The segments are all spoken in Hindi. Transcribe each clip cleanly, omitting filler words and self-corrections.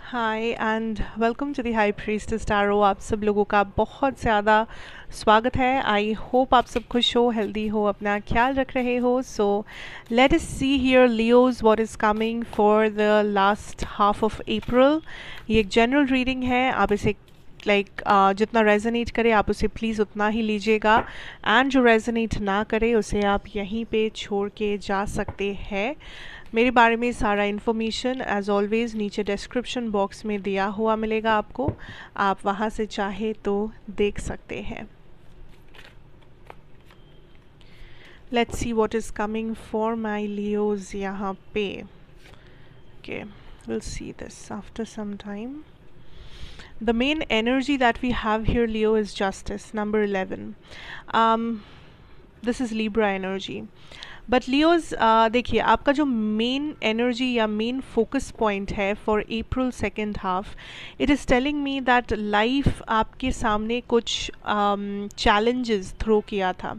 Hi and welcome to the high priestess tarot. आप सब लोगों का बहुत ज़्यादा स्वागत है। आई होप आप सब खुश हो, हेल्दी हो, अपना ख्याल रख रहे हो। So let us see here Leos what is coming for the last half of April. ये एक जनरल रीडिंग है। आप इसे जितना रेजोनेट करे आप उसे प्लीज़ उतना ही लीजिएगा, एंड जो रेजोनेट ना करे उसे आप यहीं पे छोड़ के जा सकते हैं। मेरे बारे में सारा इन्फॉर्मेशन एज ऑलवेज नीचे डिस्क्रिप्शन बॉक्स में दिया हुआ मिलेगा आपको, आप वहाँ से चाहे तो देख सकते हैं। Let's see what is coming for my Leos यहाँ पे। Okay, will see this after some time. The main energy that we have here, Leo, is justice, number 11. This is Libra energy. But Leos देखिए, आपका जो मेन एनर्जी या मेन फोकस पॉइंट है for April second half, it is telling me that life आपके सामने कुछ चैलेंजेस थ्रो किया था।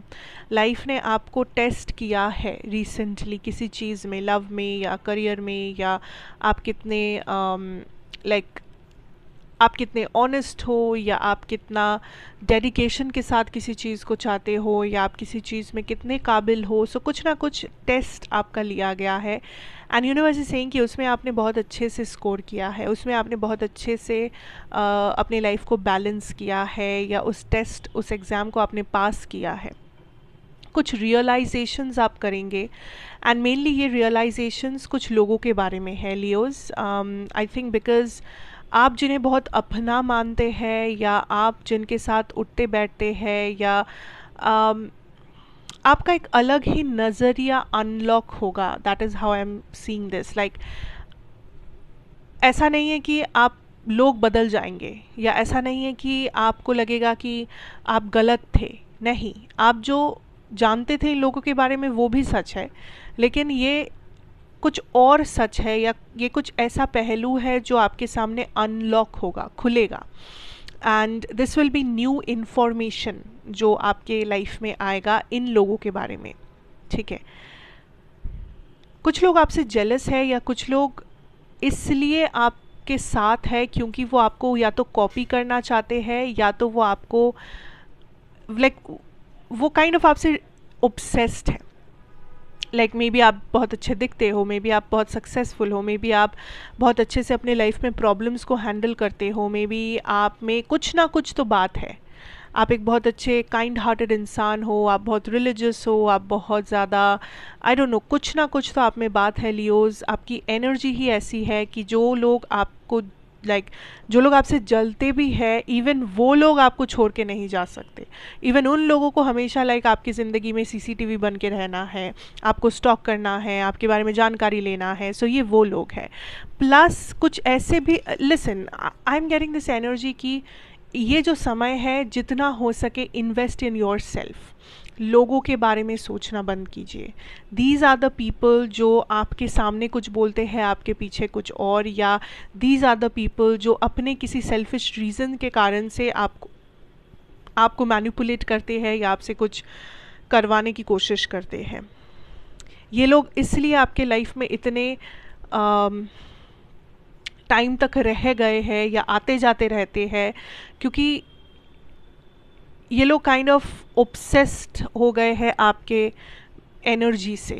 लाइफ ने आपको टेस्ट किया है रिसेंटली किसी चीज़ में, लव में या करियर में, या आप कितने आप कितने ऑनेस्ट हो, या आप कितना डेडिकेशन के साथ किसी चीज़ को चाहते हो, या आप किसी चीज़ में कितने काबिल हो। सो कुछ ना कुछ टेस्ट आपका लिया गया है, एंड यूनिवर्स इज सेइंग कि उसमें आपने बहुत अच्छे से स्कोर किया है, उसमें आपने बहुत अच्छे से अपनी लाइफ को बैलेंस किया है, या उस टेस्ट, उस एग्ज़ाम को आपने पास किया है। कुछ रियलाइजेशंस आप करेंगे, एंड मेनली ये रियलाइजेशंस कुछ लोगों के बारे में है लियोज। आई थिंक बिकॉज आप जिन्हें बहुत अपना मानते हैं, या आप जिनके साथ उठते बैठते हैं, या आपका एक अलग ही नज़रिया अनलॉक होगा। That is how I am seeing this. ऐसा नहीं है कि आप लोग बदल जाएंगे, या ऐसा नहीं है कि आपको लगेगा कि आप गलत थे। नहीं, आप जो जानते थे इन लोगों के बारे में वो भी सच है, लेकिन ये कुछ और सच है, या ये कुछ ऐसा पहलू है जो आपके सामने अनलॉक होगा, खुलेगा, and this will be new information जो आपके लाइफ में आएगा इन लोगों के बारे में। ठीक है, कुछ लोग आपसे जेलस है, या कुछ लोग इसलिए आपके साथ है क्योंकि वो आपको या तो कॉपी करना चाहते हैं, या तो वो आपको वो काइंड ऑफ आपसे ऑब्सेस्ड है। मे बी आप बहुत अच्छे दिखते हो, मे बी आप बहुत सक्सेसफुल हो, मे बी आप बहुत अच्छे से अपने लाइफ में प्रॉब्लम्स को हैंडल करते हो, मे बी आप में कुछ ना कुछ तो बात है। आप एक बहुत अच्छे काइंड हार्टेड इंसान हो, आप बहुत रिलीजियस हो, आप बहुत ज़्यादा आई डोंट नो, कुछ ना कुछ तो आप में बात है लियोज। आपकी एनर्जी ही ऐसी है कि जो लोग आपको जो लोग आपसे जलते भी है, इवन वो लोग आपको छोड़ के नहीं जा सकते। इवन उन लोगों को हमेशा आपकी ज़िंदगी में सीसीटीवी बन के रहना है, आपको स्टॉक करना है, आपके बारे में जानकारी लेना है। सो ये वो लोग हैं। प्लस कुछ ऐसे भी, listen, I am getting this energy कि ये जो समय है, जितना हो सके इन्वेस्ट इन योर सेल्फ। लोगों के बारे में सोचना बंद कीजिए। दीज आर द पीपल जो आपके सामने कुछ बोलते हैं, आपके पीछे कुछ और, या दीज आर द पीपल जो अपने किसी सेल्फिश रीज़न के कारण से आपको मैनिपुलेट करते हैं, या आपसे कुछ करवाने की कोशिश करते हैं। ये लोग इसलिए आपके लाइफ में इतने टाइम तक रह गए हैं, या आते जाते रहते हैं, क्योंकि ये लोग काइंड ऑफ ऑब्सेस्ड हो गए हैं आपके एनर्जी से।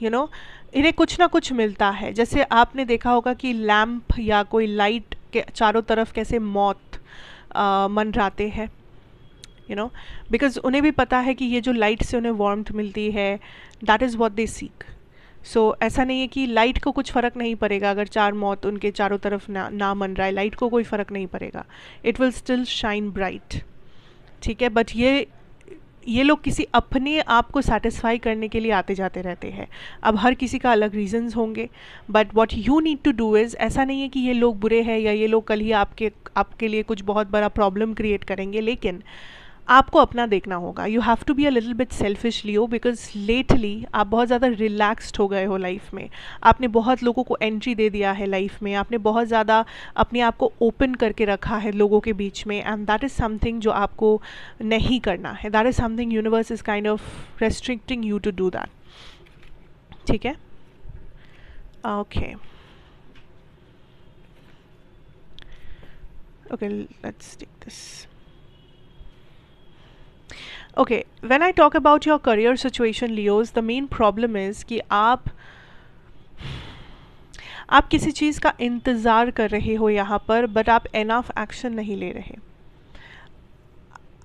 इन्हें कुछ ना कुछ मिलता है। जैसे आपने देखा होगा कि लैम्प या कोई लाइट के चारों तरफ कैसे मौत मंडराते हैं, बिकॉज उन्हें भी पता है कि ये जो लाइट से उन्हें वार्मथ मिलती है, that is what they seek. So ऐसा नहीं है कि लाइट को कुछ फ़र्क नहीं पड़ेगा अगर चार मौत उनके चारों तरफ ना मन रहा है, लाइट को कोई फ़र्क नहीं पड़ेगा, it will still shine bright. ठीक है, बट ये लोग किसी अपने आप को सेटिस्फाई करने के लिए आते जाते रहते हैं। अब हर किसी का अलग रीजंस होंगे, but what you need to do is, ऐसा नहीं है कि ये लोग बुरे हैं, या ये लोग कल ही आपके लिए कुछ बहुत बड़ा प्रॉब्लम क्रिएट करेंगे, लेकिन आपको अपना देखना होगा। You have to be a little bit selfish Leo, because lately आप बहुत ज़्यादा रिलैक्स्ड हो गए हो लाइफ में। आपने बहुत लोगों को एंट्री दे दिया है लाइफ में, आपने बहुत ज़्यादा अपने आप को ओपन करके रखा है लोगों के बीच में, एंड दैट इज़ समथिंग जो आपको नहीं करना है। That is something universe is kind of restricting you to do that. ठीक है, okay. Okay, let's take this. Okay, when I talk about your career situation, Leos, the main problem is कि आप किसी चीज़ का इंतज़ार कर रहे हो यहाँ पर, बट आप एनफ एक्शन नहीं ले रहे.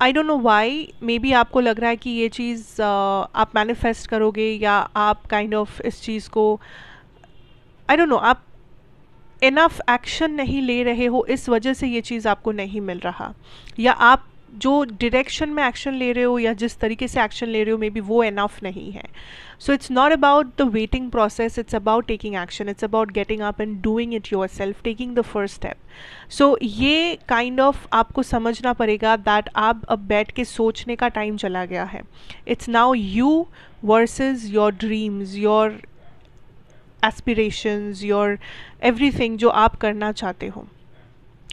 I don't know why, may be आपको लग रहा है कि ये चीज़ आप मैनिफेस्ट करोगे, या आप काइंड ऑफ इस चीज़ को, आई डोंट नो, आप इनफ एक्शन नहीं ले रहे हो, इस वजह से ये चीज़ आपको नहीं मिल रहा, या आप जो डायरेक्शन में एक्शन ले रहे हो या जिस तरीके से एक्शन ले रहे हो मे बी वो इनफ नहीं है. So it's not about the waiting process, it's about taking action, it's about getting up and doing it your self, taking the first step. सो ये काइंड ऑफ आपको समझना पड़ेगा दैट आप अब बैठ के सोचने का टाइम चला गया है. It's now you versus your dreams, your aspirations, your everything जो आप करना चाहते हो.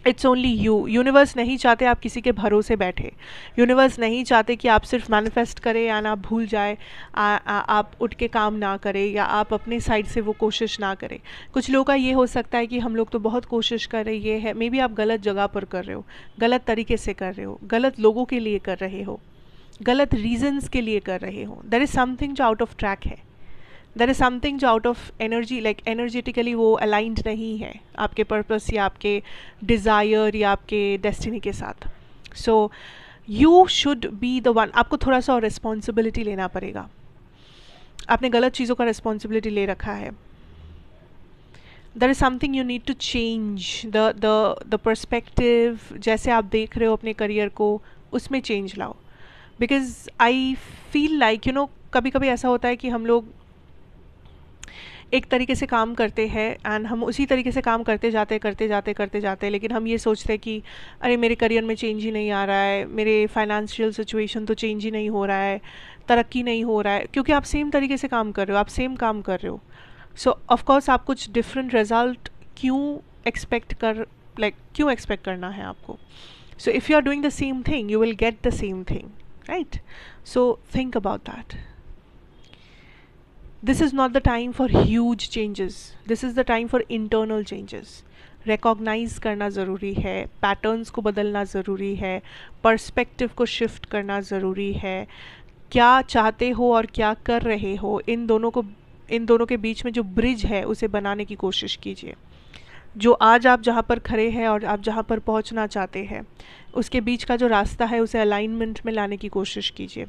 It's only you. यूनिवर्स नहीं चाहते आप किसी के भरोसे बैठे. यूनिवर्स नहीं चाहते कि आप सिर्फ मैनिफेस्ट करें या ना भूल जाए, आप उठ के काम ना करें, या आप अपने साइड से वो कोशिश ना करें. कुछ लोगों का ये हो सकता है कि हम लोग तो बहुत कोशिश कर रहे, ये है, मे बी आप गलत जगह पर कर रहे हो, गलत तरीके से कर रहे हो, गलत लोगों के लिए कर रहे हो, गलत रीजन्स के लिए कर रहे हो. देयर इज़ समथिंग जो आउट ऑफ ट्रैक है. देयर इज़ समथिंग जो out of energy, like energetically वो अलाइंड नहीं है आपके पर्पस या आपके डिज़ायर या आपके डेस्टिनी के साथ. So you should be the one. आपको थोड़ा सा और रिस्पॉन्सिबिलिटी लेना पड़ेगा. आपने गलत चीज़ों का रिस्पॉन्सिबिलिटी ले रखा है. There is something you need to change the perspective. जैसे आप देख रहे हो अपने करियर को, उसमें चेंज लाओ. Because I feel like you know, कभी कभी ऐसा होता है कि हम लोग एक तरीके से काम करते हैं एंड हम उसी तरीके से काम करते जाते, लेकिन हम ये सोचते हैं कि अरे मेरे करियर में चेंज ही नहीं आ रहा है, मेरे फाइनेंशियल सिचुएशन तो चेंज ही नहीं हो रहा है, तरक्की नहीं हो रहा है, क्योंकि आप सेम तरीके से काम कर रहे हो, आप सेम काम कर रहे हो. सो ऑफकोर्स आप कुछ डिफरेंट रिजल्ट क्यों एक्सपेक्ट करना है आपको. So if you are doing the same thing you will get the same thing, right. So think about that. This is not the time for huge changes. This is the time for internal changes. Recognize करना ज़रूरी है, पैटर्न्स को बदलना ज़रूरी है, पर्सपेक्टिव को शिफ्ट करना ज़रूरी है. क्या चाहते हो और क्या कर रहे हो, इन दोनों के बीच में जो ब्रिज है उसे बनाने की कोशिश कीजिए. जो आज आप जहाँ पर खड़े हैं और आप जहाँ पर पहुँचना चाहते हैं, उसके बीच का जो रास्ता है उसे अलाइनमेंट में लाने की कोशिश कीजिए.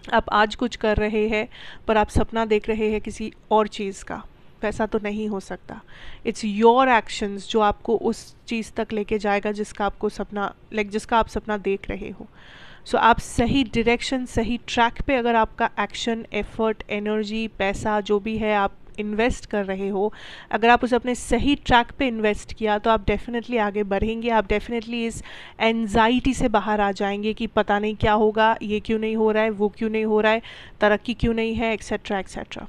आप आज कुछ कर रहे हैं पर आप सपना देख रहे हैं किसी और चीज़ का, वैसा तो नहीं हो सकता. इट्स योर एक्शंस जो आपको उस चीज़ तक लेके जाएगा जिसका आप सपना देख रहे हो. सो आप सही डायरेक्शन, सही ट्रैक पे अगर आपका एक्शन, एफर्ट, एनर्जी, पैसा जो भी है आप इन्वेस्ट कर रहे हो, अगर आप उसे अपने सही ट्रैक पे इन्वेस्ट किया तो आप डेफिनेटली आगे बढ़ेंगे. आप डेफिनेटली इस एंजाइटी से बाहर आ जाएंगे कि पता नहीं क्या होगा, ये क्यों नहीं हो रहा है, वो क्यों नहीं हो रहा है, तरक्की क्यों नहीं है, एक्सेट्रा एक्सेट्रा.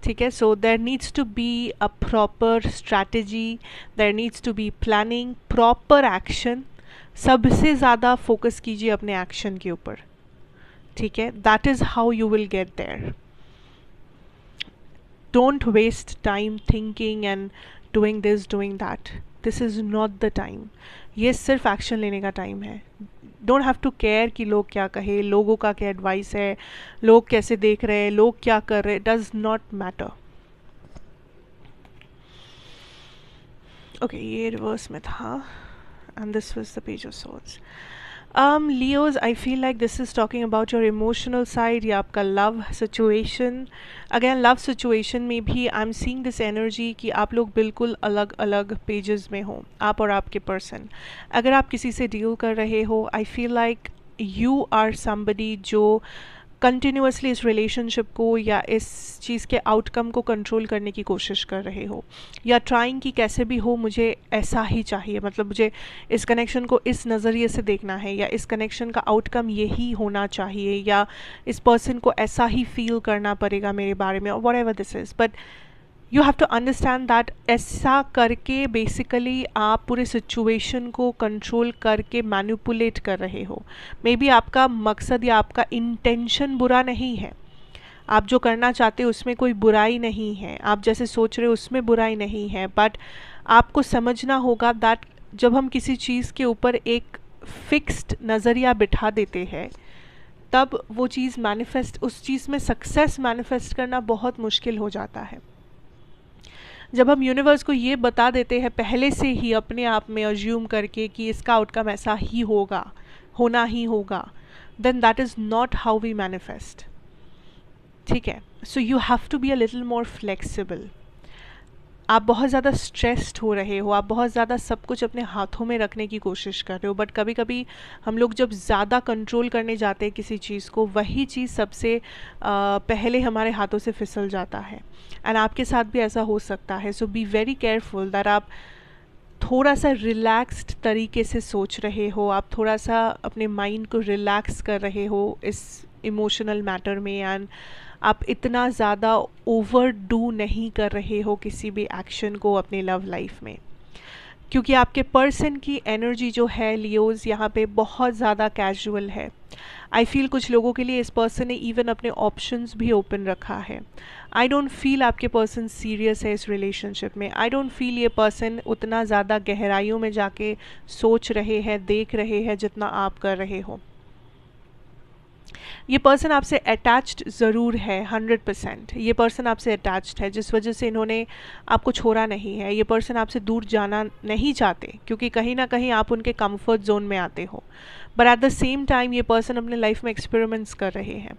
ठीक है. So there needs to be a proper strategy, there needs to be planning, proper action. सबसे ज़्यादा फोकस कीजिए अपने एक्शन के ऊपर. ठीक है. That is how you will get there. Don't waste time thinking and doing this, doing that. This is not the time. ये सिर्फ एक्शन लेने का टाइम है. डोंट हैव टू केयर कि लोग क्या कहे, लोगों का क्या एडवाइस है, लोग कैसे देख रहे हैं, लोग क्या कर रहे हैं, डज नॉट मैटर. ओके, ये रिवर्स में था and this was the page of swords. Leos, I feel like this is talking about your emotional side या आपका love situation. Again, love situation में भी I'm seeing this energy कि आप लोग बिल्कुल अलग अलग pages में हो, आप और आपके person. अगर आप किसी से deal कर रहे हो, I feel like you are somebody जो कंटिन्यूसली इस रिलेशनशिप को या इस चीज़ के आउटकम को कंट्रोल करने की कोशिश कर रहे हो, या ट्राइंग कि कैसे भी हो मुझे ऐसा ही चाहिए, मतलब मुझे इस कनेक्शन को इस नज़रिए से देखना है, या इस कनेक्शन का आउटकम यही होना चाहिए, या इस पर्सन को ऐसा ही फील करना पड़ेगा मेरे बारे में, और whatever this is. But you have to understand that ऐसा करके बेसिकली आप पूरे सिचुएशन को कंट्रोल करके मैनिपुलेट कर रहे हो. मे बी आपका मकसद या आपका इंटेंशन बुरा नहीं है, आप जो करना चाहते हो उसमें कोई बुराई नहीं है, आप जैसे सोच रहे हो उसमें बुराई नहीं है, बट आपको समझना होगा दैट जब हम किसी चीज़ के ऊपर एक फिक्स्ड नज़रिया बिठा देते हैं, तब वो चीज़ मैनिफेस्ट, उस चीज़ में सक्सेस मैनिफेस्ट करना बहुत मुश्किल हो जाता है। जब हम यूनिवर्स को ये बता देते हैं पहले से ही, अपने आप में अज्यूम करके कि इसका आउटकम ऐसा ही होगा, होना ही होगा, then that is not how we manifest. ठीक है, so you have to be a little more flexible. आप बहुत ज़्यादा स्ट्रेस्ड हो रहे हो, आप बहुत ज़्यादा सब कुछ अपने हाथों में रखने की कोशिश कर रहे हो, बट कभी कभी हम लोग जब ज़्यादा कंट्रोल करने जाते हैं किसी चीज़ को, वही चीज़ सबसे पहले हमारे हाथों से फिसल जाता है। एंड आपके साथ भी ऐसा हो सकता है। सो बी वेरी केयरफुल दैट आप थोड़ा सा रिलैक्स्ड तरीके से सोच रहे हो, आप थोड़ा सा अपने माइंड को रिलैक्स कर रहे हो इस इमोशनल मैटर में, एंड आप इतना ज़्यादा ओवरडू नहीं कर रहे हो किसी भी एक्शन को अपने लव लाइफ में, क्योंकि आपके पर्सन की एनर्जी जो है लियोज़ यहाँ पे बहुत ज़्यादा कैजुअल है। आई फील कुछ लोगों के लिए इस पर्सन ने इवन अपने ऑप्शंस भी ओपन रखा है। आई डोंट फील आपके पर्सन सीरियस है इस रिलेशनशिप में। आई डोंट फील ये पर्सन उतना ज़्यादा गहराइयों में जाके सोच रहे हैं, देख रहे हैं जितना आप कर रहे हो। ये पर्सन आपसे अटैच्ड ज़रूर है 100%। ये पर्सन आपसे अटैच्ड है, जिस वजह से इन्होंने आपको छोड़ा नहीं है। ये पर्सन आपसे दूर जाना नहीं चाहते, क्योंकि कहीं ना कहीं आप उनके कंफर्ट जोन में आते हो। But at the same time ये पर्सन अपने लाइफ में एक्सपेरिमेंट्स कर रहे हैं,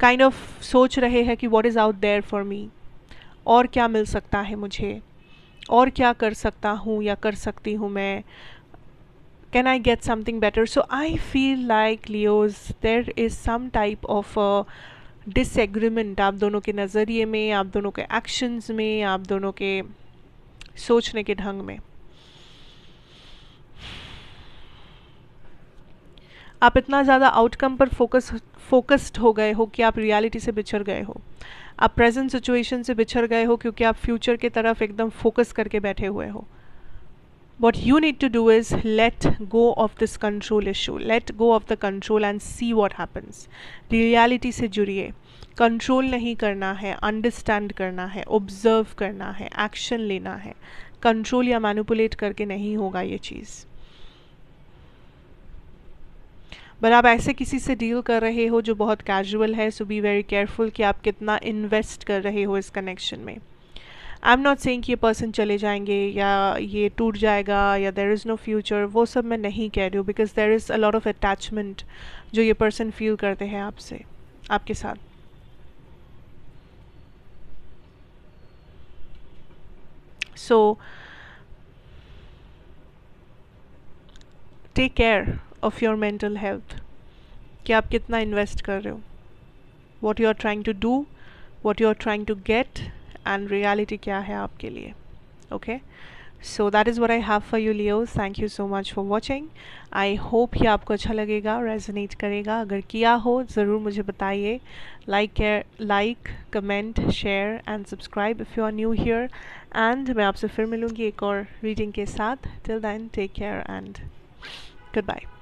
काइंड ऑफ सोच रहे हैं कि what is out there for me, और क्या मिल सकता है मुझे, और क्या कर सकता हूँ या कर सकती हूँ मैं, can I get something better? So I feel like Leos, there is some type of disagreement आप दोनों के नज़रिए में, आप दोनों के एक्शंस में, आप दोनों के सोचने के ढंग में। आप इतना ज़्यादा आउटकम पर फोकस्ड हो गए हो कि आप रियलिटी से बिछड़ गए हो। आप प्रेजेंट सिचुएशन से बिछड़ गए हो क्योंकि आप फ्यूचर की तरफ एकदम फोकस करके बैठे हुए हो। What you need to do is let go of this control issue, let go of the control and see what happens. Reality से जुड़िए, कंट्रोल नहीं करना है, अंडरस्टैंड करना है, ऑब्जर्व करना है, एक्शन लेना है। कंट्रोल या मैनिपुलेट करके नहीं होगा ये चीज़। बट आप ऐसे किसी से डील कर रहे हो जो बहुत कैजुअल है, सो बी वेरी केयरफुल कि आप कितना इन्वेस्ट कर रहे हो इस कनेक्शन में। आई एम नॉट सेइंग कि ये पर्सन चले जाएंगे या ये टूट जाएगा या देर इज़ नो फ्यूचर, वो सब मैं नहीं कह रही हूँ, because there is a lot of attachment जो ये पर्सन फील करते हैं आपसे, आपके साथ। So take care of your mental health, कि आप कितना इन्वेस्ट कर रहे हो, what you are trying to do, what you are trying to get, and reality क्या है आपके लिए। Okay, so that is what I have for you Leos. Thank you so much for watching. I hope ये आपको अच्छा लगेगा, रेजोनेट करेगा। अगर किया हो ज़रूर मुझे बताइए। Like, comment, share and subscribe if you are new here. And मैं आपसे फिर मिलूँगी एक और रीडिंग के साथ। Till then take care and good bye.